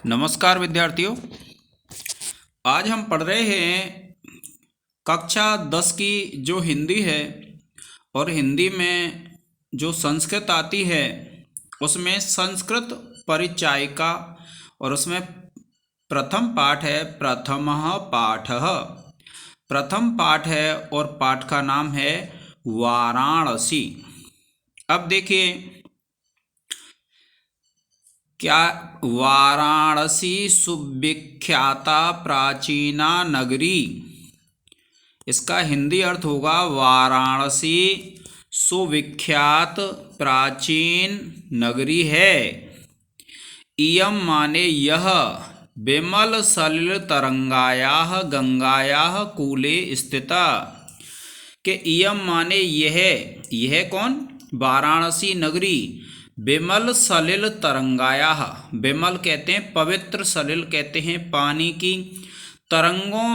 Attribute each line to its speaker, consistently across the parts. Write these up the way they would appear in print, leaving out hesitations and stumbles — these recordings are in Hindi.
Speaker 1: नमस्कार विद्यार्थियों। आज हम पढ़ रहे हैं कक्षा 10 की जो हिंदी है और हिंदी में जो संस्कृत आती है उसमें संस्कृत परिचायिका और उसमें प्रथम पाठ है प्रथमः पाठः। प्रथम पाठ है और पाठ का नाम है वाराणसी। अब देखिए क्या वाराणसी सुविख्याता प्राचीना नगरी, इसका हिंदी अर्थ होगा वाराणसी सुविख्यात प्राचीन नगरी है। इयम माने यह विमल सलिल तरंगायाः गंगायाः कूले स्थिता। के इयम माने यह कौन? वाराणसी नगरी विमल सलिल तरंगाया। विमल कहते हैं पवित्र, सलिल कहते हैं पानी की, तरंगों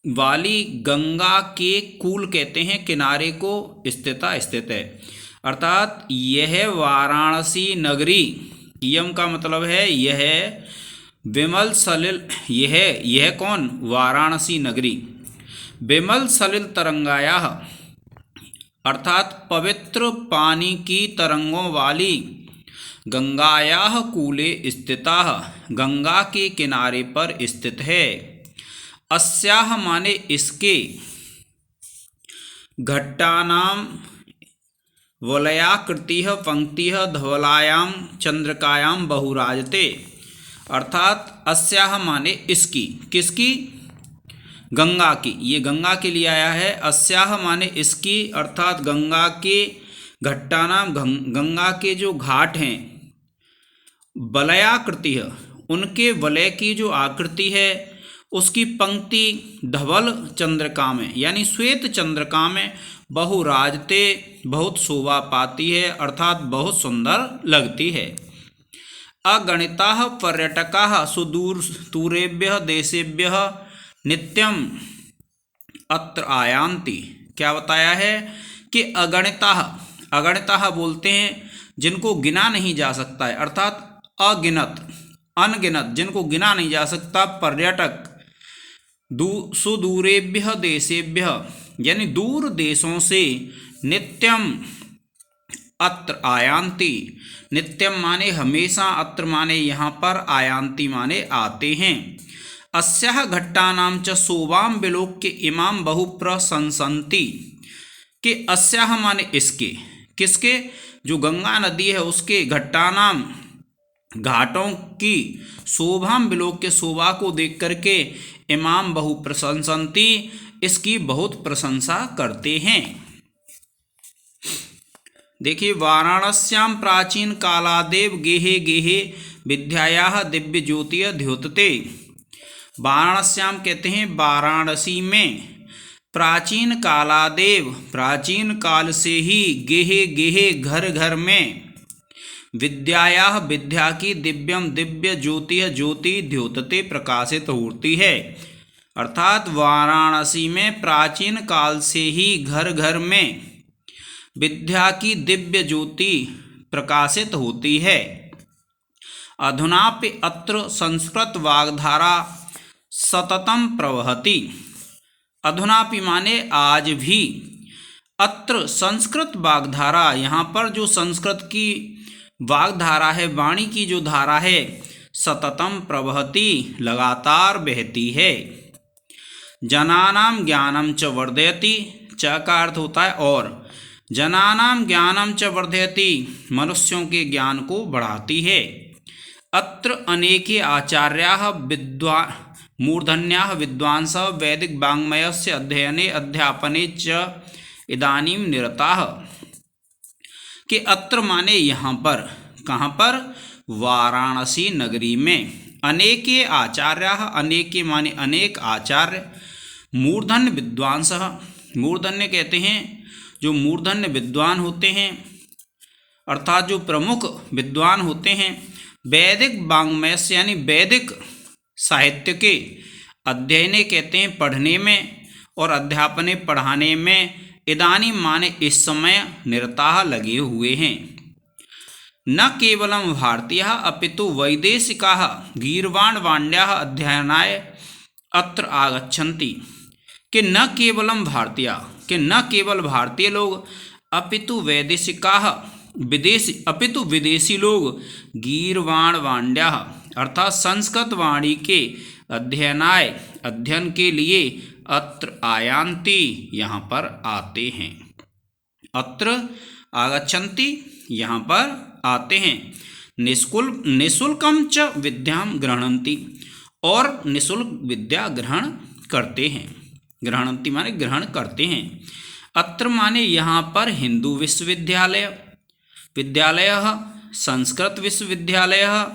Speaker 1: वाली गंगा के कूल कहते हैं किनारे को, स्थित है। अर्थात यह वाराणसी नगरी, यम का मतलब है यह विमल सलिल, यह कौन? वाराणसी नगरी विमल सलिल तरंगाया अर्थात पवित्र पानी की तरंगों वाली, गंगायाः कूले स्थिता, गंगा के किनारे पर स्थित है। अस्याः माने इसके, घट्टानां वलयाकृतिः पंक्तिः धवलायां चंद्रिकायां बहुराजते। अर्थात अस्याः माने इसकी, किसकी? गंगा की। ये गंगा के लिए आया है। अस्याह माने इसकी, अर्थात गंगा के घट्टानाम, गंगा के जो घाट हैं, वलयाकृति है, उनके वलय की जो आकृति है उसकी पंक्ति धवल चंद्रिका में यानी श्वेत चंद्रिका में बहुराजते बहुत शोभा पाती है, अर्थात बहुत सुंदर लगती है। अगणिताः पर्यटकाः सुदूर दूरेभ्यः देशेभ्यः नित्यम अत्र आयान्ति। क्या बताया है कि अगणिताः बोलते हैं जिनको गिना नहीं जा सकता है, अर्थात अनगिनत जिनको गिना नहीं जा सकता पर्यटक सुदूरेभ्यः देशेभ्यः यानी दूर देशों से नित्यम अत्र आयान्ति। नित्यम माने हमेशा, अत्र माने यहाँ पर, आयान्ति माने आते हैं। अस्याः घट्टानां च शोभां विलोक्य इमां बहुप्रशंसन्ति। कि अस्याः माने इसके, किसके? जो गंगा नदी है उसके घट्टानां घाटों की शोभां विलोक्य शोभा को देख करके इमां बहुप्रशंसन्ति इसकी बहुत प्रशंसा करते हैं। देखिए वाराणस्यां प्राचीन कालादेव गेहे गेहे विद्यायाः दिव्य ज्योतिः द्योतते। वाराणस्याम कहते हैं वाराणसी में, प्राचीन कालादेव प्राचीन काल से ही, गेहे गेहे घर घर में, विद्यायाः विद्या की, दिव्यम दिव्य ज्योतिः ज्योति द्योतते प्रकाशित होती है। अर्थात वाराणसी में प्राचीन काल से ही घर घर में विद्या की दिव्य ज्योति प्रकाशित होती है। अधुनापि अत्र संस्कृत वाग्धारा सततम प्रवहति। अधुनापि माने आज भी, अत्र संस्कृत वाग्धारा, यहाँ पर जो संस्कृत की वाग्धारा है, वाणी की जो धारा है, सततम प्रवहति लगातार बहती है। जनानां ज्ञानम च वर्धयति, च का अर्थ होता है और, जनानां ज्ञानम च वर्धयति मनुष्यों के ज्ञान को बढ़ाती है। अत्र अनेके आचार्याः मूर्धन्याः विद्वांसः वैदिक वाङ्मयस्य अध्ययने अध्यापने च इदानीं निरताः। कि अत्र माने यहाँ पर, कहाँ पर? वाराणसी नगरी में। अनेके आचार्याः, अनेके माने अनेक आचार्य, मूर्धन्य विद्वांसः, मूर्धन्य कहते हैं जो मूर्धन्य विद्वान होते हैं, अर्थात जो प्रमुख विद्वान होते हैं, वैदिक वाङ्मयस्य यानी वैदिक साहित्य के, अध्ययने कहते हैं पढ़ने में, और अध्यापने पढ़ाने में, इदानी माने इस समय, निरताः लगे हुए हैं। न केवलं भारतीयाः अपितु वैदेशिकाः गीर्वाणवाण्याः अध्ययनाय अत्र आगच्छन्ति। कि न केवलम भारतीय, कि न केवल भारतीय लोग अपितु वैदेशिकाः अपितु विदेशी लोग गीर्वाणवाण्याः अर्थात संस्कृत वाणी के अध्ययन के लिए अत्र आयान्ति यहाँ पर आते हैं। अत्र आगच्छन्ति यहाँ पर आते हैं। निःशुल्कम च विद्याम गृह्णन्ति और निःशुल्क विद्या ग्रहण करते हैं। गृह्णन्ति माने ग्रहण करते हैं। अत्र माने यहाँ पर हिंदू विश्वविद्यालय संस्कृत विश्वविद्यालय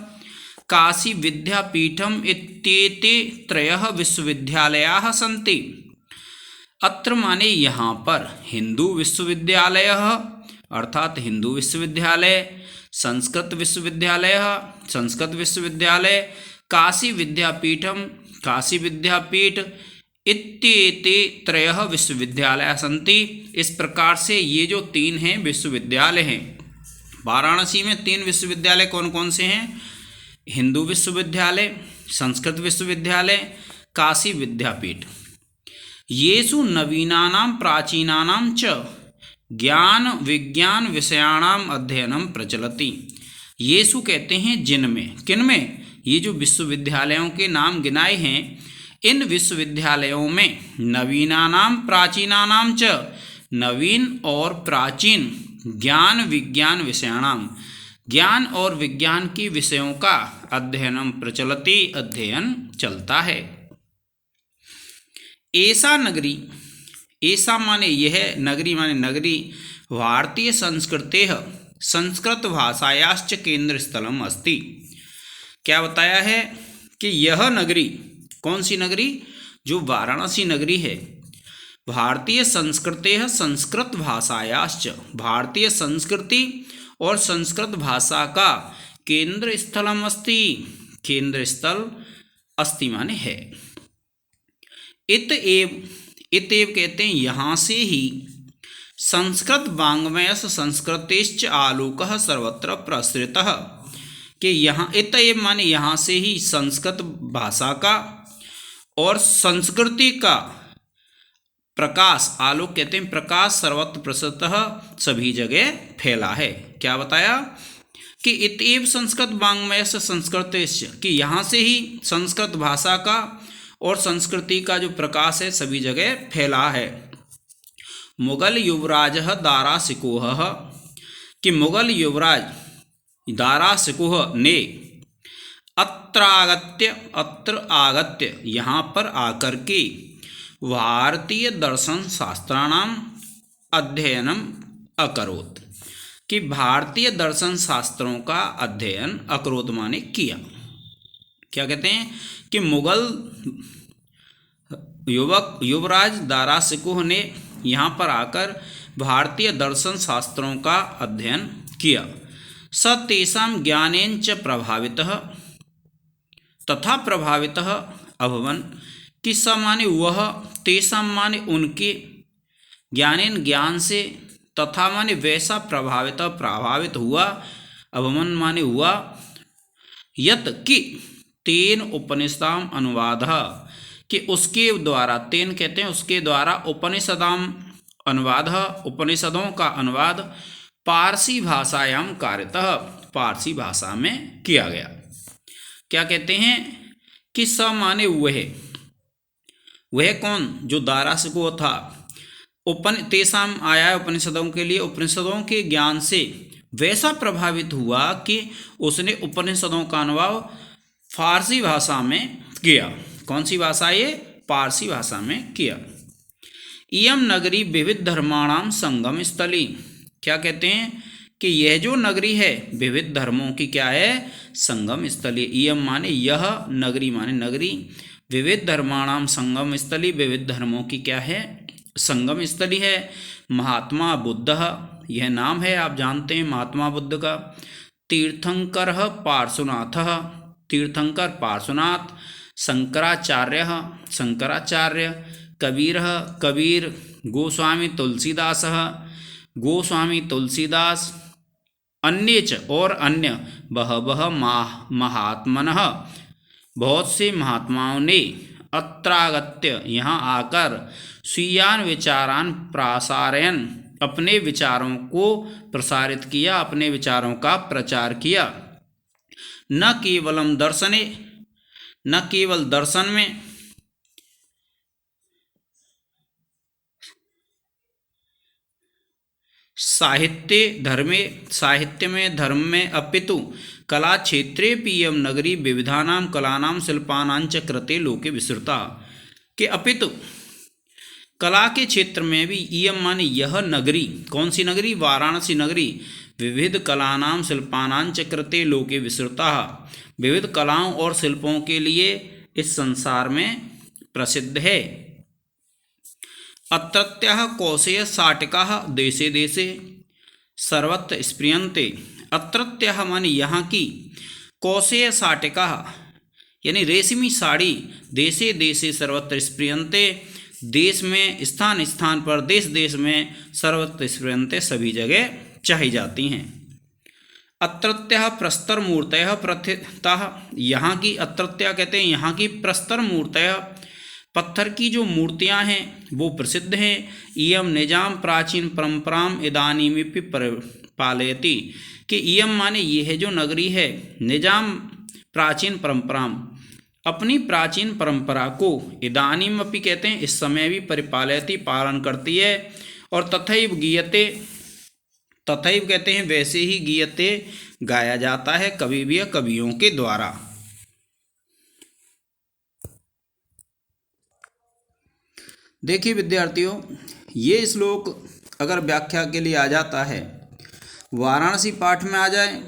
Speaker 1: काशी विद्यापीठम इत्येते त्रयः विश्वविद्यालयाः सन्ति। अत्र माने यहाँ पर हिंदू विश्वविद्यालय अर्थात हिंदू विश्वविद्यालय, संस्कृत विश्वविद्यालय, काशी विद्यापीठ इत्येते त्रयः विश्वविद्यालयाः सन्ति। इस प्रकार से ये जो तीन हैं विश्वविद्यालय हैं, वाराणसी में तीन विश्वविद्यालय कौन कौन से हैं? हिंदू विश्वविद्यालय, संस्कृत विश्वविद्यालय, काशी विद्यापीठ। येषु नवीनानां प्राचीनानां च ज्ञान विज्ञान विषयाणाम अध्ययनम प्रचलति। येषु कहते हैं जिनमें, किनमें? ये जो विश्वविद्यालयों के नाम गिनाए हैं, इन विश्वविद्यालयों में नवीनानाम प्राचीनानाम च नवीन और प्राचीन ज्ञान विज्ञान विषयाणाम ज्ञान और विज्ञान के विषयों का अध्ययनम प्रचलति अध्ययन चलता है। ऐसा नगरी, ऐसा माने यह, नगरी माने नगरी, भारतीय संस्कृतेः संस्कृत भाषायाश्च केंद्र स्थलम अस्ति। क्या बताया है कि यह नगरी, कौन सी नगरी? जो वाराणसी नगरी है, भारतीय संस्कृतेः संस्कृत भाषायाश्च, भारतीय संस्कृति और संस्कृत भाषा का केंद्र स्थलम अस्ति, केंद्र स्थल अस्ति माने है। इतएव कहते हैं यहाँ से ही संस्कृत वाङ्मयस्य संस्कृतेश्च आलोकः सर्वत्र प्रसृतः। कि यहाँ इतएव माने यहाँ से ही संस्कृत भाषा का और संस्कृति का प्रकाश, आलोक कहते हैं प्रकाश, सर्वत्र प्रसृतः सभी जगह फैला है। क्या बताया कि इतएव संस्कृत वाङ्मयस्य संस्कृतेश्च, कि यहाँ से ही संस्कृत भाषा का और संस्कृति का जो प्रकाश है सभी जगह फैला है। मुगल युवराज दारा शिकोह, कि मुगल युवराज दारा शिकोह ने अत्र आगत्य यहाँ पर आकर के भारतीय दर्शन शास्त्राणाम अध्ययनम अकरोत्, कि भारतीय दर्शन शास्त्रों का अध्ययन अकरोत् माने किया। क्या कहते हैं कि मुगल युवराज दारा शिकोह ने यहाँ पर आकर भारतीय दर्शन शास्त्रों का अध्ययन किया। स तेषां ज्ञानेन च प्रभावितः, तथा प्रभावितः अभवन्, कि स माने वह, तेषां माने उनके, ज्ञानेन ज्ञान से, तथा माने वैसा प्रभावित हुआ, अभवन् माने हुआ, यत कि तेन उपनिषदाम अनुवादः, कि उसके द्वारा, तेन कहते हैं उसके द्वारा, उपनिषदाम अनुवाद, उपनिषदों का अनुवाद पारसी भाषायाम कार्यतः, पारसी भाषा में किया गया। क्या कहते हैं कि स माने वह कौन? जो दारा शिकोह था। तेषाम आया है उपनिषदों के लिए, उपनिषदों के ज्ञान से वैसा प्रभावित हुआ कि उसने उपनिषदों का अनुवाद फारसी भाषा में किया। कौन सी भाषा? ये पारसी भाषा में किया। इयम नगरी विविध धर्माणाम संगम स्थली। क्या कहते हैं कि यह जो नगरी है विविध धर्मों की क्या है? संगम स्थली। इयम माने यह, नगरी माने नगरी, विविध धर्माणाम संगम स्थली, विविध धर्मों की क्या है? संगम स्थली है। महात्मा बुद्ध, यह नाम है आप जानते हैं महात्मा बुद्ध का। तीर्थंकर पार्श्वनाथ, तीर्थंकर पार्श्वनाथ। शंकराचार्य, शंकराचार्य। कबीर, कबीर। गोस्वामी तुलसीदास, गोस्वामी तुलसीदास। अन्ये च और अन्य बहवः महात्मनः बहुत से महात्माओं ने अत्रागत्य यहाँ आकर स्वीयान विचारान प्रासारयन अपने विचारों को प्रसारित किया, अपने विचारों का प्रचार किया। न केवलम दर्शने, न केवल दर्शन में, साहित्य में धर्म में अपितु कला क्षेत्रे पीयम नगरी विविधानां कलानां शिल्पानांच कृते लोके विस्तृता के अपितु कला के क्षेत्र में भी इयम माने यह नगरी, कौन सी नगरी? वाराणसी नगरी। विविध कलानां शिल्पानांच कृते लोके विस्तृता, विविध कलाओं और शिल्पों के लिए इस संसार में प्रसिद्ध है। अत्रत्यः कौशेय साटिकाः देशे देशे सर्वत्र स्प्रियन्ते। अत्रत्यः माने यहाँ की, कौशेय साटिकाः यानी रेशमी साड़ी, देशे देशे सर्वत्र स्प्रियन्ते देश में, स्थान स्थान पर, देश देश में, सर्वत्र स्प्रियन्ते सभी जगह चाही जाती हैं। अत्रत्यः प्रस्तर मूर्तयः प्रथिताः, यहाँ की अत्रत्या कहते हैं यहाँ की प्रस्तर मूर्तयः, पत्थर की जो मूर्तियाँ हैं वो प्रसिद्ध हैं। इयम निजाम प्राचीन परंपराम इदानीमिपि पालयति कि इयम माने ये है जो नगरी है, निजाम प्राचीन परंपराम अपनी प्राचीन परंपरा को, इदानीम अपि कहते हैं इस समय भी, परिपालयति पालन करती है। और तथैव गीयते, तथैव कहते हैं वैसे ही, गीयते गाया जाता है कवि भी कवियों के द्वारा। देखिए विद्यार्थियों, ये श्लोक अगर व्याख्या के लिए आ जाता है, वाराणसी पाठ में आ जाए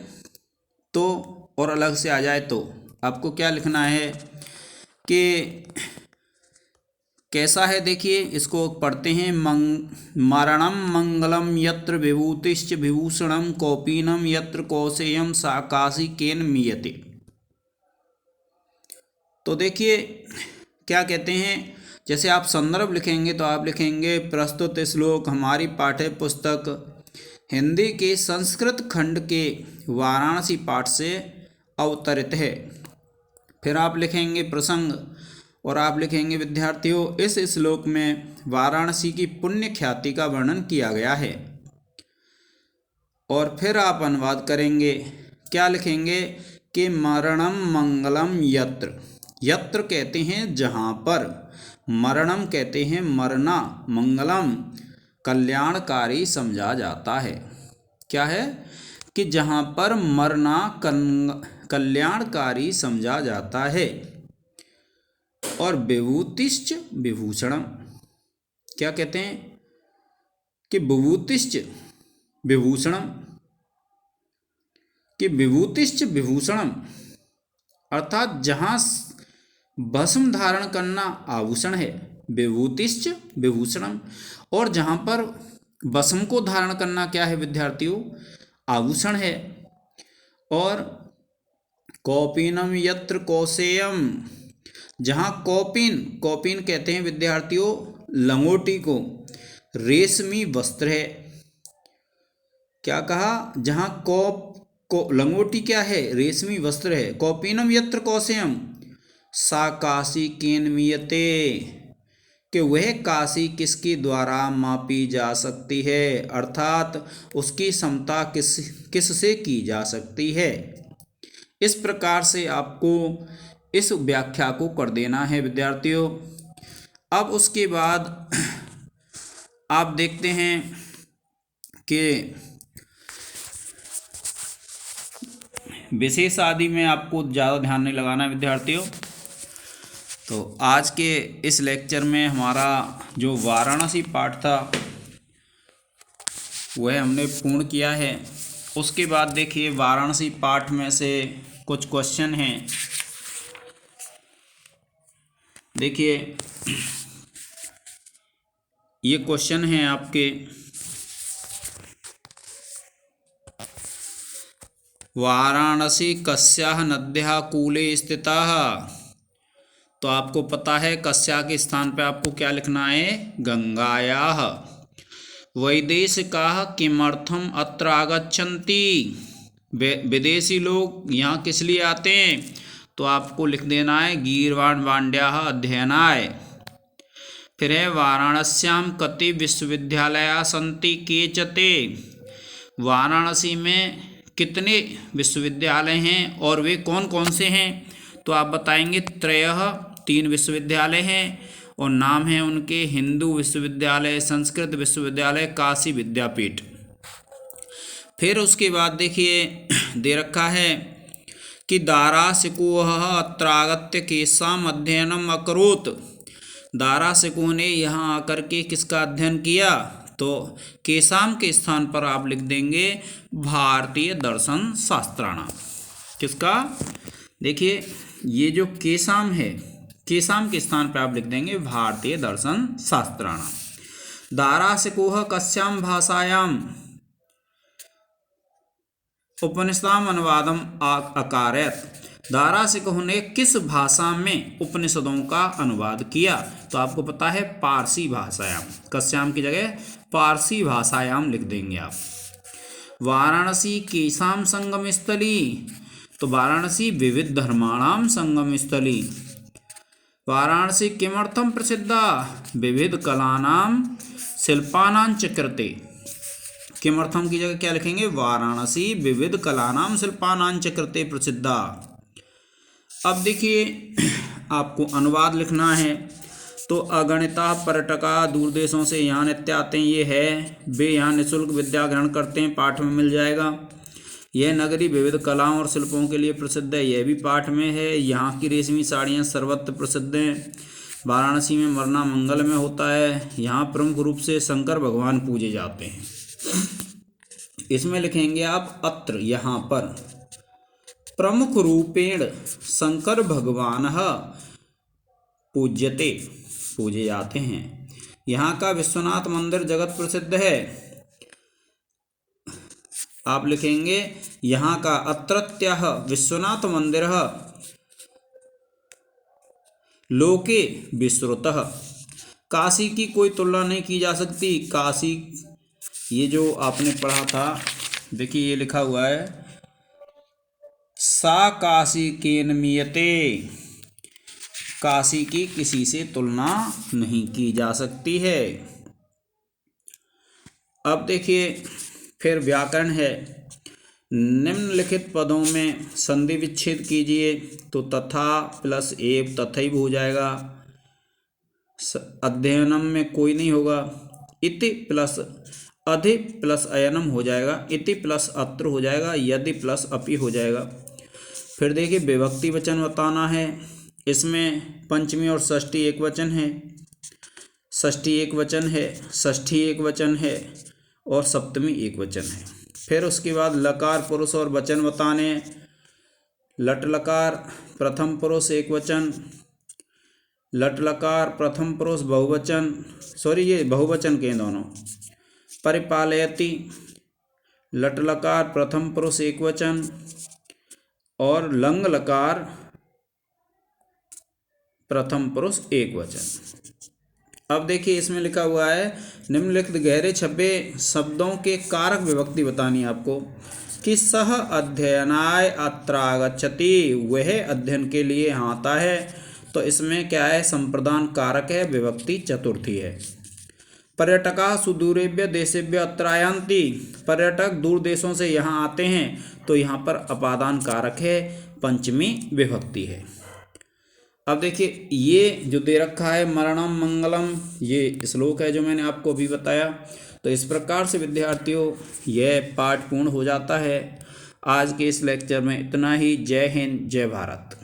Speaker 1: तो और अलग से आ जाए तो आपको क्या लिखना है कि कैसा है। देखिए इसको पढ़ते हैं। मरणम मंगलम यत्र विभूतिश्च विभूषणम कौपीनम यत्र कौशेयम सा काशी केन मीयते। तो देखिए क्या कहते हैं, जैसे आप संदर्भ लिखेंगे तो आप लिखेंगे प्रस्तुत श्लोक हमारी पाठ्य पुस्तक हिंदी के संस्कृत खंड के वाराणसी पाठ से अवतरित है। फिर आप लिखेंगे प्रसंग और आप लिखेंगे विद्यार्थियों इस श्लोक में वाराणसी की पुण्य ख्याति का वर्णन किया गया है। और फिर आप अनुवाद करेंगे, क्या लिखेंगे कि मरणम मंगलम यत्र, यत्र कहते हैं जहाँ पर, मरणम कहते हैं मरना, मंगलम कल्याणकारी समझा जाता है। क्या है कि जहाँ पर मरना कल्याणकारी समझा जाता है। और विभूतिश्च विभूषणम, क्या कहते हैं कि विभूतिश्च विभूषणम, कि विभूतिश्च विभूषणम अर्थात जहाँ भस्म धारण करना आभूषण है, विभूतिश्च विभूषणम, और जहाँ पर भस्म को धारण करना क्या है विद्यार्थियों, आभूषण है। और कौपीनम यत्र कौशेयम, जहाँ कौपीन, कौपीन कहते हैं विद्यार्थियों लंगोटी को, रेशमी वस्त्र है। क्या कहा, जहाँ लंगोटी क्या है, रेशमी वस्त्र है। कौपीनम यत्र कौशेयम सा काशी केन मीयते, कि वह काशी किसके द्वारा मापी जा सकती है, अर्थात उसकी समता किस से की जा सकती है। इस प्रकार से आपको इस व्याख्या को कर देना है विद्यार्थियों। अब उसके बाद आप देखते हैं कि विशेष आदि में आपको ज़्यादा ध्यान नहीं लगाना है विद्यार्थियों। तो आज के इस लेक्चर में हमारा जो वाराणसी पाठ था वह हमने पूर्ण किया है। उसके बाद देखिए वाराणसी पाठ में से कुछ क्वेश्चन हैं। देखिए ये क्वेश्चन हैं आपके, वाराणसी कस्याः नद्याः कूले स्थिताः। तो आपको पता है कस्या के स्थान पे आपको क्या लिखना है, गंगायाः। वैदेशिकाः किमर्थम अत्र आगच्छन्ति, विदेशी लोग यहाँ किस लिए आते हैं, तो आपको लिख देना है गीर्वाण वाण्ड्याः अध्ययनाय। फिर है वाराणस्यां कति विश्वविद्यालयाः सन्ति केचते, वाराणसी में कितने विश्वविद्यालय हैं और वे कौन कौन से हैं, तो आप बताएंगे त्रयः, 3 विश्वविद्यालय हैं और नाम है उनके हिंदू विश्वविद्यालय, संस्कृत विश्वविद्यालय, काशी विद्यापीठ। फिर उसके बाद देखिए दे रखा है कि दारासिकोः अत्र आगत्य केषाम् अध्ययनम् अकरोत्, दारासिकों ने यहाँ आकर के किसका अध्ययन किया, तो केषाम के स्थान पर आप लिख देंगे भारतीय दर्शन शास्त्राणाम। किसका, देखिए ये जो केषाम है, केषाम के स्थान पर आप लिख देंगे भारतीय दर्शन शास्त्राणाम। दारासिकोः कस्यां भाषायां उपनिषदाम अनुवादम अकारयत्, दारासिकों ने किस भाषा में उपनिषदों का अनुवाद किया, तो आपको पता है पारसी भाषायाम, कस्याम की जगह पारसी भाषायाम लिख देंगे आप। वाराणसी केषाम संगम स्थली, तो वाराणसी विविध धर्माणाम संगम स्थली। वाराणसी किमर्थम प्रसिद्धा, विविध कलानाम शिल्पानां च कृते, किमर्थम की जगह क्या लिखेंगे, वाराणसी विविध कलानाम शिल्पानां च कृते प्रसिद्धा। अब देखिए आपको अनुवाद लिखना है, तो अगणिता पर्यटका दूर देशों से यहाँ नित्य आते हैं, ये है, वे यहाँ निःशुल्क विद्या ग्रहण करते हैं, पाठ में मिल जाएगा। यह नगरी विविध कलाओं और शिल्पों के लिए प्रसिद्ध है, यह भी पाठ में है। यहाँ की रेशमी साड़ियाँ सर्वत्र प्रसिद्ध हैं। वाराणसी में मरना मंगल में होता है, यहाँ प्रमुख रूप से शंकर भगवान पूजे जाते हैं। इसमें लिखेंगे आप अत्र, यहाँ पर प्रमुख रूपेण शंकर भगवान पूज्यते, पूजे जाते हैं। यहाँ का विश्वनाथ मंदिर जगत प्रसिद्ध है, आप लिखेंगे यहाँ का अत्रत्यः विश्वनाथ मंदिर लोके विश्रुतः, काशी की कोई तुलना नहीं की जा सकती। काशी, ये जो आपने पढ़ा था, देखिए ये लिखा हुआ है सा काशी केन मीयते, काशी की किसी से तुलना नहीं की जा सकती है। अब देखिए फिर व्याकरण है, निम्नलिखित पदों में संधि विच्छेद कीजिए, तो तथा प्लस एव तथैव हो जाएगा, अध्ययनम में कोई नहीं होगा, इति प्लस अधि प्लस अयनम हो जाएगा, इति प्लस अत्र हो जाएगा, यदि प्लस अपि हो जाएगा। फिर देखिए विभक्ति वचन बताना है, इसमें पंचमी और षष्ठी एक वचन है, षष्ठी एक वचन है, षष्ठी एक वचन है और सप्तमी एक वचन है। फिर उसके बाद लकार पुरुष और वचन बताने, लट लकार प्रथम पुरुष एक वचन, लट लकार प्रथम पुरुष बहुवचन, सॉरी ये बहुवचन के दोनों, परिपालयति लट लकार प्रथम पुरुष एक वचन और लंग लकार प्रथम पुरुष एक वचन। अब देखिए इसमें लिखा हुआ है निम्नलिखित गहरे छपे शब्दों के कारक विभक्ति बतानी है आपको, कि सह अध्ययनाय अत्र आगच्छति, वह अध्ययन के लिए यहाँ आता है, तो इसमें क्या है, संप्रदान कारक है, विभक्ति चतुर्थी है। पर्यटका सुदूरेभ्य देशेभ्य अत्र आयान्ति, पर्यटक दूर देशों से यहाँ आते हैं, तो यहाँ पर अपादान कारक है, पंचमी विभक्ति है। अब देखिए ये जो दे रखा है मरणम मंगलम, ये श्लोक है जो मैंने आपको अभी बताया। तो इस प्रकार से विद्यार्थियों यह पाठ पूर्ण हो जाता है। आज के इस लेक्चर में इतना ही। जय हिंद, जय भारत।